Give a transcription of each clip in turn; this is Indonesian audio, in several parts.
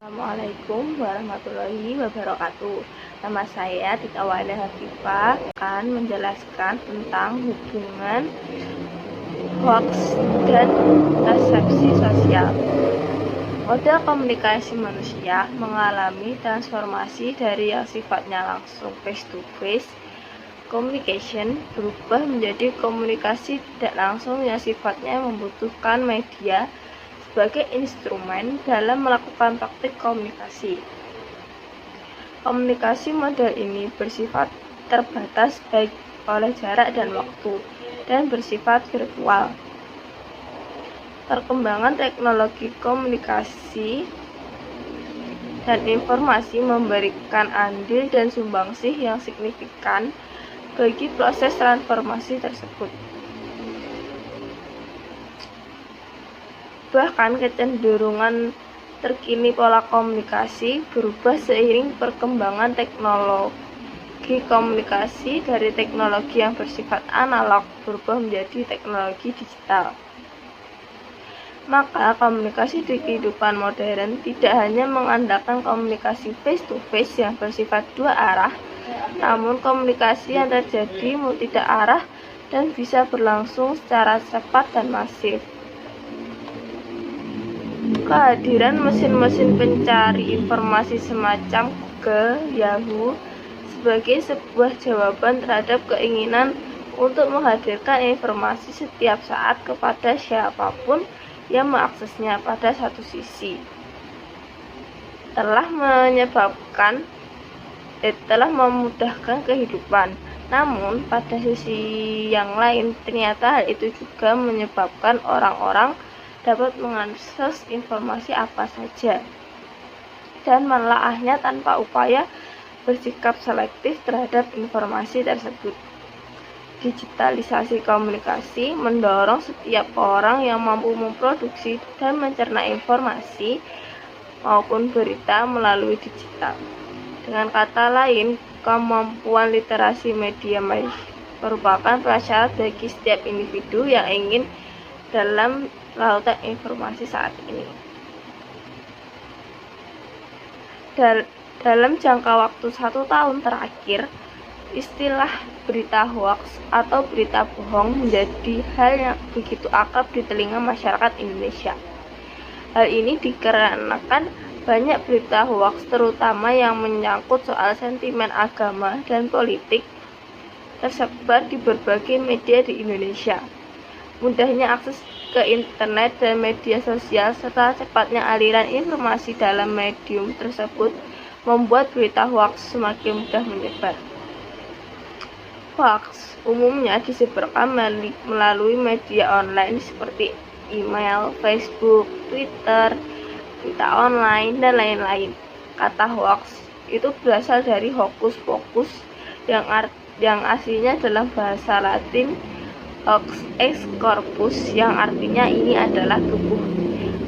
Assalamualaikum warahmatullahi wabarakatuh. Nama saya Tita Wahda Hafifah akan menjelaskan tentang hubungan hoax dan persepsi sosial. Model komunikasi manusia mengalami transformasi dari yang sifatnya langsung face-to-face communication berubah menjadi komunikasi tidak langsung yang sifatnya membutuhkan media sebagai instrumen dalam melakukan praktik komunikasi. Komunikasi model ini bersifat terbatas baik oleh jarak dan waktu, dan bersifat virtual. Perkembangan teknologi komunikasi dan informasi memberikan andil dan sumbangsih yang signifikan bagi proses transformasi tersebut. Bahkan kecenderungan terkini pola komunikasi berubah seiring perkembangan teknologi komunikasi dari teknologi yang bersifat analog berubah menjadi teknologi digital. Maka komunikasi di kehidupan modern tidak hanya mengandalkan komunikasi face-to-face yang bersifat dua arah, namun komunikasi yang terjadi multidak arah dan bisa berlangsung secara cepat dan masif. Kehadiran mesin-mesin pencari informasi semacam Google, Yahoo sebagai sebuah jawaban terhadap keinginan untuk menghadirkan informasi setiap saat kepada siapapun yang mengaksesnya pada satu sisi telah memudahkan kehidupan. Namun pada sisi yang lain ternyata hal itu juga menyebabkan orang-orang dapat mengakses informasi apa saja dan menelaahnya tanpa upaya bersikap selektif terhadap informasi tersebut. Digitalisasi komunikasi mendorong setiap orang yang mampu memproduksi dan mencerna informasi maupun berita melalui digital. Dengan kata lain, kemampuan literasi media merupakan prasyarat bagi setiap individu yang ingin dalam lautan informasi saat ini. Dalam jangka waktu 1 tahun terakhir, istilah berita hoax atau berita bohong menjadi hal yang begitu akrab di telinga masyarakat Indonesia. Hal ini dikarenakan banyak berita hoax terutama yang menyangkut soal sentimen agama dan politik tersebar di berbagai media di Indonesia. Mudahnya akses ke internet dan media sosial serta cepatnya aliran informasi dalam medium tersebut membuat berita hoax semakin mudah menyebar. Hoax umumnya disebarkan melalui media online seperti email, Facebook, Twitter, berita online, dan lain-lain. Kata hoax itu berasal dari hocus pocus yang aslinya dalam bahasa Latin hox ex corpus yang artinya ini adalah tubuh.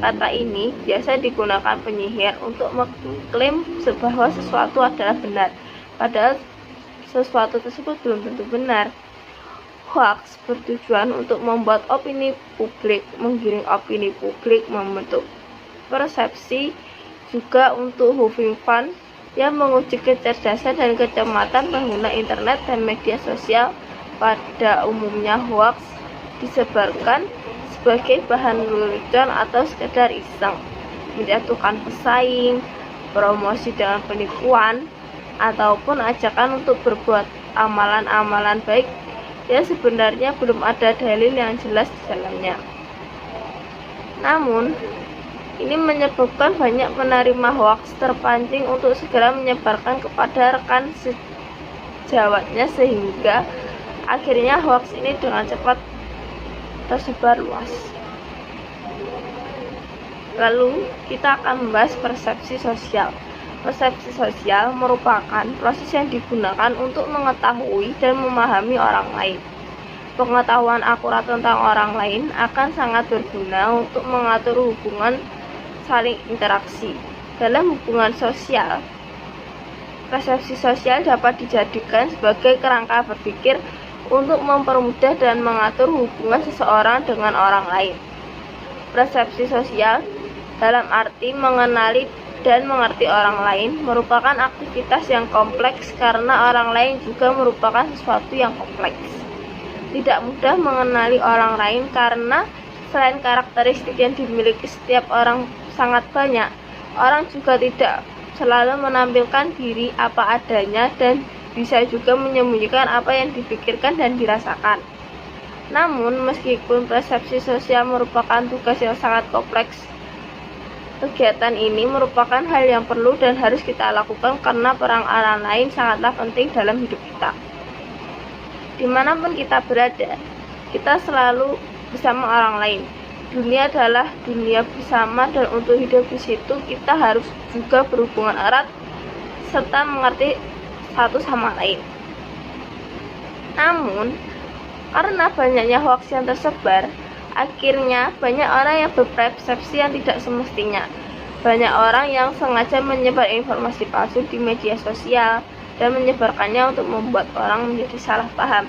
Kata ini biasa digunakan penyihir untuk mengklaim bahwa sesuatu adalah benar, padahal sesuatu tersebut belum tentu benar. Hoax bertujuan untuk membuat opini publik, menggiring opini publik, membentuk persepsi, juga untuk having fun yang menguji kecerdasan dan kecermatan pengguna internet dan media sosial. Pada umumnya hoax disebarkan sebagai bahan lelucon atau sekedar iseng, menjatuhkan pesaing, promosi dengan penipuan, ataupun ajakan untuk berbuat amalan-amalan baik yang sebenarnya belum ada dalil yang jelas di dalamnya. Namun, ini menyebabkan banyak penerima hoax terpancing untuk segera menyebarkan kepada rekan sejawatnya sehingga akhirnya hoax ini dengan cepat tersebar luas. Lalu kita akan membahas persepsi sosial. Persepsi sosial merupakan proses yang digunakan untuk mengetahui dan memahami orang lain. Pengetahuan akurat tentang orang lain akan sangat berguna untuk mengatur hubungan saling interaksi. Dalam hubungan sosial, persepsi sosial dapat dijadikan sebagai kerangka berpikir untuk mempermudah dan mengatur hubungan seseorang dengan orang lain. Persepsi sosial dalam arti mengenali dan mengerti orang lain merupakan aktivitas yang kompleks karena orang lain juga merupakan sesuatu yang kompleks. Tidak mudah mengenali orang lain karena selain karakteristik yang dimiliki setiap orang sangat banyak, orang juga tidak selalu menampilkan diri apa adanya dan bisa juga menyembunyikan apa yang dipikirkan dan dirasakan. Namun, meskipun persepsi sosial merupakan tugas yang sangat kompleks, kegiatan ini merupakan hal yang perlu dan harus kita lakukan karena peran orang lain sangatlah penting dalam hidup kita. Dimanapun kita berada, kita selalu bersama orang lain. Dunia adalah dunia bersama dan untuk hidup di situ kita harus juga berhubungan erat serta mengerti satu sama lain. Namun, karena banyaknya hoax yang tersebar, akhirnya banyak orang yang berpersepsi yang tidak semestinya. Banyak orang yang sengaja menyebar informasi palsu di media sosial dan menyebarkannya untuk membuat orang menjadi salah paham.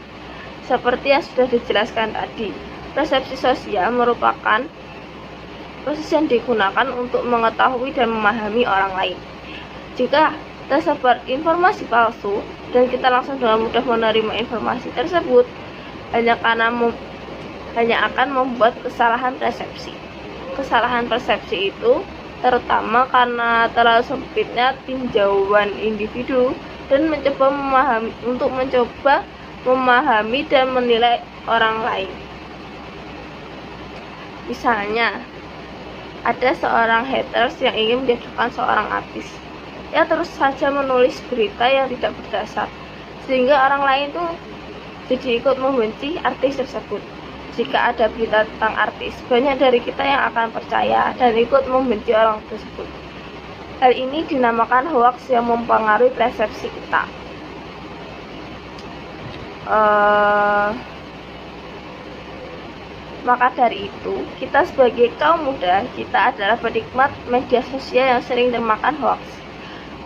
Seperti yang sudah dijelaskan tadi, persepsi sosial merupakan proses yang digunakan untuk mengetahui dan memahami orang lain. Jika tersebar informasi palsu dan kita langsung dengan mudah menerima informasi tersebut, hanya akan membuat kesalahan persepsi. Kesalahan persepsi itu terutama karena terlalu sempitnya tinjauan individu dan mencoba memahami dan menilai orang lain. Misalnya, ada seorang haters yang ingin menjatuhkan seorang artis. Ia terus saja menulis berita yang tidak berdasar, sehingga orang lain tuh jadi ikut membenci artis tersebut. Jika ada berita tentang artis, banyak dari kita yang akan percaya dan ikut membenci orang tersebut. Hal ini dinamakan hoax yang mempengaruhi persepsi kita. Maka dari itu, kita sebagai kaum muda, kita adalah penikmat media sosial yang sering termakan hoax.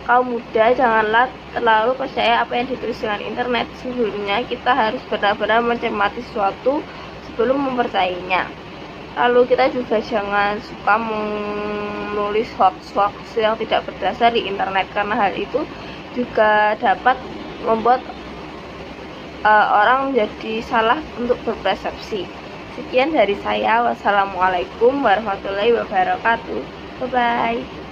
Kaum muda, janganlah terlalu percaya apa yang ditulis dengan internet. Sebelumnya, kita harus benar-benar mencermati sesuatu sebelum mempercayainya. Lalu kita juga jangan suka menulis hoax yang tidak berdasar di internet, karena hal itu juga dapat membuat orang menjadi salah untuk berpersepsi. Sekian dari saya. Wassalamualaikum warahmatullahi wabarakatuh. Bye-bye.